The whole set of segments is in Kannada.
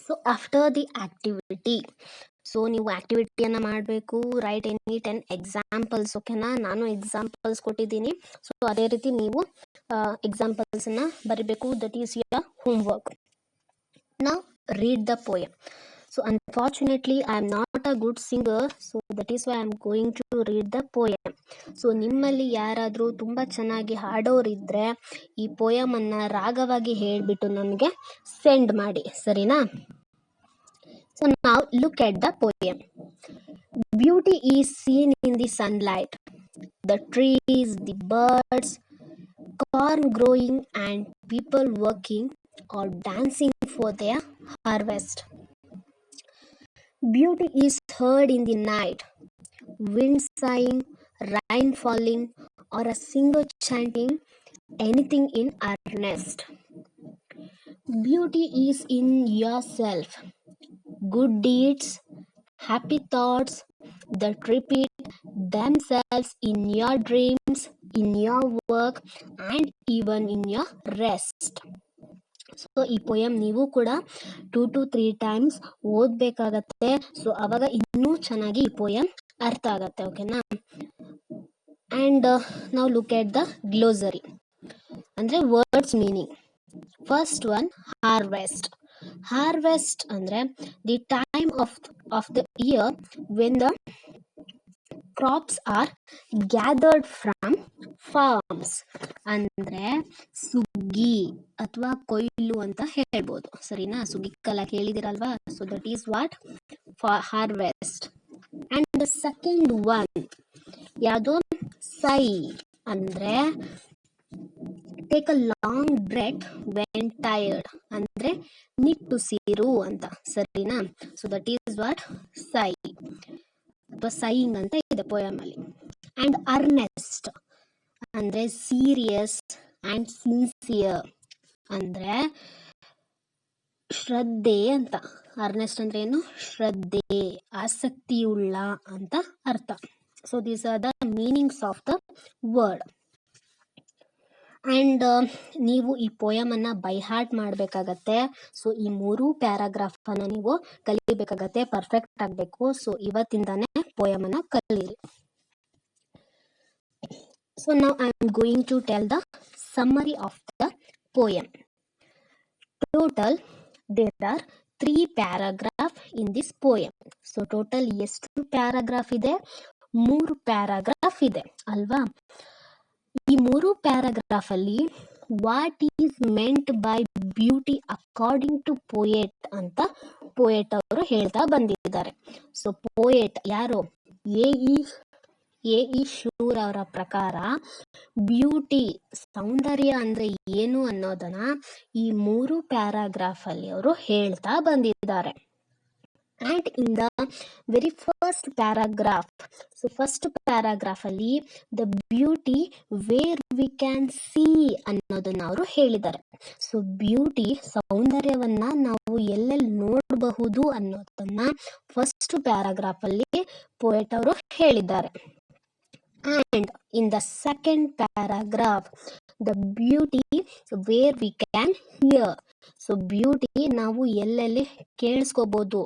So after the activity, so ನೀವು ಆಕ್ಟಿವಿಟಿಯನ್ನು ಮಾಡಬೇಕು. Right any 10 examples. ಓಕೆನಾ, ನಾನು ಎಕ್ಸಾಂಪಲ್ಸ್ ಕೊಟ್ಟಿದ್ದೀನಿ. ಸೊ ಅದೇ ರೀತಿ ನೀವು ಎಕ್ಸಾಂಪಲ್ಸನ್ನು ಬರೀಬೇಕು. That is your homework. Now read the poem. So unfortunately I am not a good singer, so that is why I am going to read the poem. So ನಿಮ್ಮಲ್ಲಿ ಯಾರಾದರೂ ತುಂಬ ಚೆನ್ನಾಗಿ ಹಾಡೋರಿದ್ರೆ ಈ ಪೋಯಮನ್ನು ರಾಗವಾಗಿ ಹೇಳಿಬಿಟ್ಟು ನನಗೆ ಸೆಂಡ್ ಮಾಡಿ, ಸರಿನಾ? So now look at the poem. Beauty is seen in the sunlight, the trees, the birds, corn growing and people working or dancing for their harvest. Beauty is heard in the night, wind sighing, rain falling, or a singer chanting anything in earnest. Beauty is in yourself, good deeds, happy thoughts that repeat themselves in your dreams, in your work, and even in your rest. So ಈ ಪೋಯಮ್ ನೀವು ಕೂಡ 2 to 3 times ಓದಬೇಕಾಗತ್ತೆ. ಸೊ ಅವಾಗ ಇನ್ನೂ ಚೆನ್ನಾಗಿ ಈ ಪೋಯಮ್ ಅರ್ಥ ಆಗತ್ತೆ. ಓಕೆನಾ? ಆ್ಯಂಡ್ ನಾವು ಲುಕ್ ಎಟ್ ದ ಗ್ಲೋಸರಿ, ಅಂದರೆ words meaning. First one, harvest. Harvest ಅಂದರೆ the time of the year when the crops are gathered from farms. ಅಂದರೆ ಸುಗ್ಗಿ ಅಥವಾ ಕೊಯ್ಲು ಅಂತ ಹೇಳ್ಬೋದು, ಸರಿನಾ? ಸುಗ್ಗಿ ಕಾಲ ಕೇಳಿದಿರಲ್ವಾ? So that is what harvest. And the second one ಯಾವುದು? ಸೈ. ಅಂದರೆ take a long breath when tired, ಅಂದರೆ ನಿಟ್ಟುಸಿರು ಅಂತ, ಸರಿನಾ? ಸೊ ದಟ್ ಈಸ್ ವಾಟ್ ಸೈ ಅಥವಾ ಸೈಯಿಂಗ್ ಅಂತ ಇದೆ ಪೋಯಮಲ್ಲಿ. ಆ್ಯಂಡ್ ಅರ್ನೆಸ್ಟ್ ಅಂದರೆ ಸೀರಿಯಸ್ ಆ್ಯಂಡ್ ಸಿನ್ಸಿಯರ್, ಅಂದರೆ ಶ್ರದ್ಧೆ ಅಂತ. ಅರ್ನೆಸ್ಟ್ ಅಂದರೆ ಏನು? ಶ್ರದ್ಧೆ, ಆಸಕ್ತಿಯುಳ್ಳ ಅಂತ ಅರ್ಥ. So these are the meanings of the word. And ನೀವು ಈ ಪೋಯಮನ್ನು ಬೈ ಹಾರ್ಟ್ ಮಾಡಬೇಕಾಗತ್ತೆ. ಸೊ ಈ 3 ಪ್ಯಾರಾಗ್ರಾಫನ್ನು ನೀವು ಕಲಿಬೇಕಾಗತ್ತೆ, ಪರ್ಫೆಕ್ಟ್ ಆಗಬೇಕು. ಸೊ ಇವತ್ತಿಂದಾನೇ ಪೋಯಮನ್ನು ಕಲೀರಿ. So now I am going to tell the summary of the poem. Total there are 3 paragraphs in this poem. So total ಎಷ್ಟು ಪ್ಯಾರಾಗ್ರಾಫ್ ಇದೆ? 3 ಪ್ಯಾರಾಗ್ರಾಫ್ ಇದೆ ಅಲ್ವಾ? ಈ 3 ಪ್ಯಾರಾಗ್ರಾಫ್ ಅಲ್ಲಿ what is meant by beauty according to poet ಅಂತ ಪೋಯೆಟ್ ಅವರು ಹೇಳ್ತಾ ಬಂದಿದ್ದಾರೆ. ಸೊ ಪೋಯೆಟ್ ಯಾರು? ಎ ಇ ಶೂರ್ ಅವರ ಪ್ರಕಾರ ಬ್ಯೂಟಿ, ಸೌಂದರ್ಯ ಅಂದ್ರೆ ಏನು ಅನ್ನೋದನ್ನ ಈ 3 ಪ್ಯಾರಾಗ್ರಾಫ್ ಅಲ್ಲಿ ಅವರು ಹೇಳ್ತಾ ಬಂದಿದ್ದಾರೆ. And in the very first paragraph, so first paragraph ಅಲ್ಲಿ the beauty where we can see ಅನ್ನೋದನ್ನ ಅವರು ಹೇಳಿದ್ದಾರೆ. ಸೊ ಬ್ಯೂಟಿ, ಸೌಂದರ್ಯವನ್ನ ನಾವು ಎಲ್ಲೆಲ್ಲಿ ನೋಡಬಹುದು ಅನ್ನೋದನ್ನ ಫಸ್ಟ್ ಪ್ಯಾರಾಗ್ರಾಫ್ ಅಲ್ಲಿ ಪೋಯೆಟ್ ಅವರು ಹೇಳಿದ್ದಾರೆ. And in the second paragraph, the beauty where we can hear. So beauty ನಾವು ಎಲ್ಲೆಲ್ಲಿ ಕೇಳಿಸ್ಕೋಬಹುದು,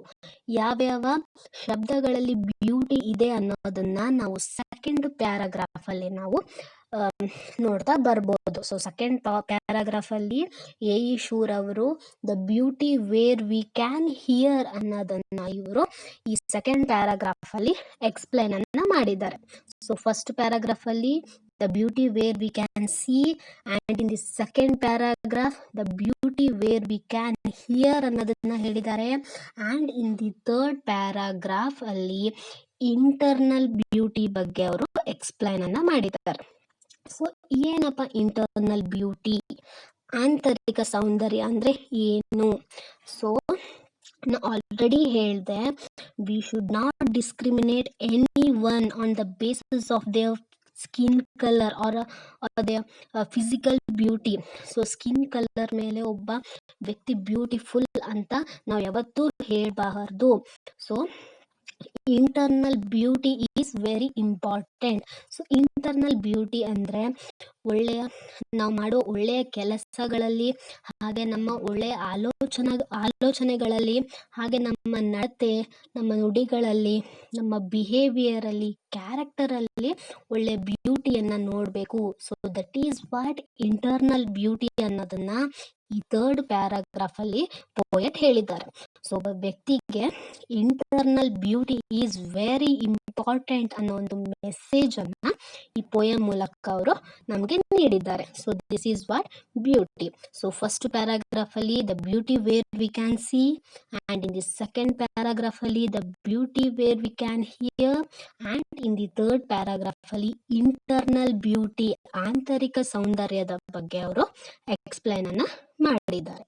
ಯಾವ್ಯಾವ ಶಬ್ದಗಳಲ್ಲಿ ಬ್ಯೂಟಿ ಇದೆ ಅನ್ನೋದನ್ನ ನಾವು ಸೆಕೆಂಡ್ ಪ್ಯಾರಾಗ್ರಾಫ್ ಅಲ್ಲಿ ನಾವು ನೋಡ್ತಾ ಬರ್ಬೋದು. ಸೊ ಸೆಕೆಂಡ್ ಪ್ಯಾರಾಗ್ರಾಫ್ ಅಲ್ಲಿ ಎ ಇ ಶೂರ್ ಅವರು the beauty where we can here ಅನ್ನೋದನ್ನ ಇವರು ಈ ಸೆಕೆಂಡ್ ಪ್ಯಾರಾಗ್ರಾಫ್ ಅಲ್ಲಿ ಎಕ್ಸ್ಪ್ಲೈನ್ ಅನ್ನ ಮಾಡಿದ್ದಾರೆ. ಸೊ ಫಸ್ಟ್ ಪ್ಯಾರಾಗ್ರಾಫ್ ಅಲ್ಲಿ the beauty where we can see, and in the second paragraph the beauty where we can hear ಅನ್ನೋದನ್ನ ಹೇಳಿದ್ದಾರೆ. and in the third paragraph ಅಲ್ಲಿ ಇಂಟರ್ನಲ್ ಬ್ಯೂಟಿ ಬಗ್ಗೆ ಅವರು ಎಕ್ಸ್ಪ್ಲೈನ್ ಅನ್ನ ಮಾಡಿದ್ದಾರೆ. ಸೊ ಏನಪ್ಪ ಇಂಟರ್ನಲ್ ಬ್ಯೂಟಿ? ಆಂತರಿಕ ಸೌಂದರ್ಯ ಅಂದ್ರೆ ಏನು? ಸೊ ನಾ ಆಲ್ರೆಡಿ ಹೇಳಿದೆ, we should not discriminate any one on the basis of their skin colour or physical beauty. So skin colour ಮೇಲೆ ಒಬ್ಬ ವ್ಯಕ್ತಿ ಬ್ಯೂಟಿಫುಲ್ ಅಂತ ನಾವು ಯಾವತ್ತೂ ಹೇಳಬಾರ್ದು. So internal beauty is very important. So internal beauty ಅಂದರೆ ನಾವು ಮಾಡೋ ಒಳ್ಳೆಯ ಕೆಲಸಗಳಲ್ಲಿ, ಹಾಗೆ ನಮ್ಮ ಒಳ್ಳೆಯ ಆಲೋಚನೆಗಳಲ್ಲಿ, ಹಾಗೆ ನಮ್ಮ ನಡತೆ, ನಮ್ಮ ನುಡಿಗಳಲ್ಲಿ, ನಮ್ಮ ಬಿಹೇವಿಯರಲ್ಲಿ, ಕ್ಯಾರೆಕ್ಟರಲ್ಲಿ ಒಳ್ಳೆ ಬ್ಯೂಟಿಯನ್ನು ನೋಡಬೇಕು. So that is what internal beauty ಅನ್ನೋದನ್ನ ಈ 3rd ಪ್ಯಾರಾಗ್ರಾಫಲ್ಲಿ ಪೋಯಟ್ ಹೇಳಿದ್ದಾರೆ. ಸೊ ಒಬ್ಬ ವ್ಯಕ್ತಿಗೆ internal beauty is very important ಅನ್ನೋ ಒಂದು ಮೆಸೇಜ್ ಅನ್ನ ಈ ಪೋಯಮ್ ಮೂಲಕ ಅವರು ನಮಗೆ ನೀಡಿದ್ದಾರೆ. So this is what beauty. So first paragraph ಅಲ್ಲಿ the beauty where we can see, and in the second paragraph ಅಲ್ಲಿ the beauty where we can hear, and in the 3rd paragraph ಅಲ್ಲಿ ಇಂಟರ್ನಲ್ ಬ್ಯೂಟಿ, ಆಂತರಿಕ ಸೌಂದರ್ಯದ ಬಗ್ಗೆ ಅವರು ಎಕ್ಸ್ಪ್ಲೈನ್ ಅನ್ನ ಮಾಡಿದ್ದಾರೆ.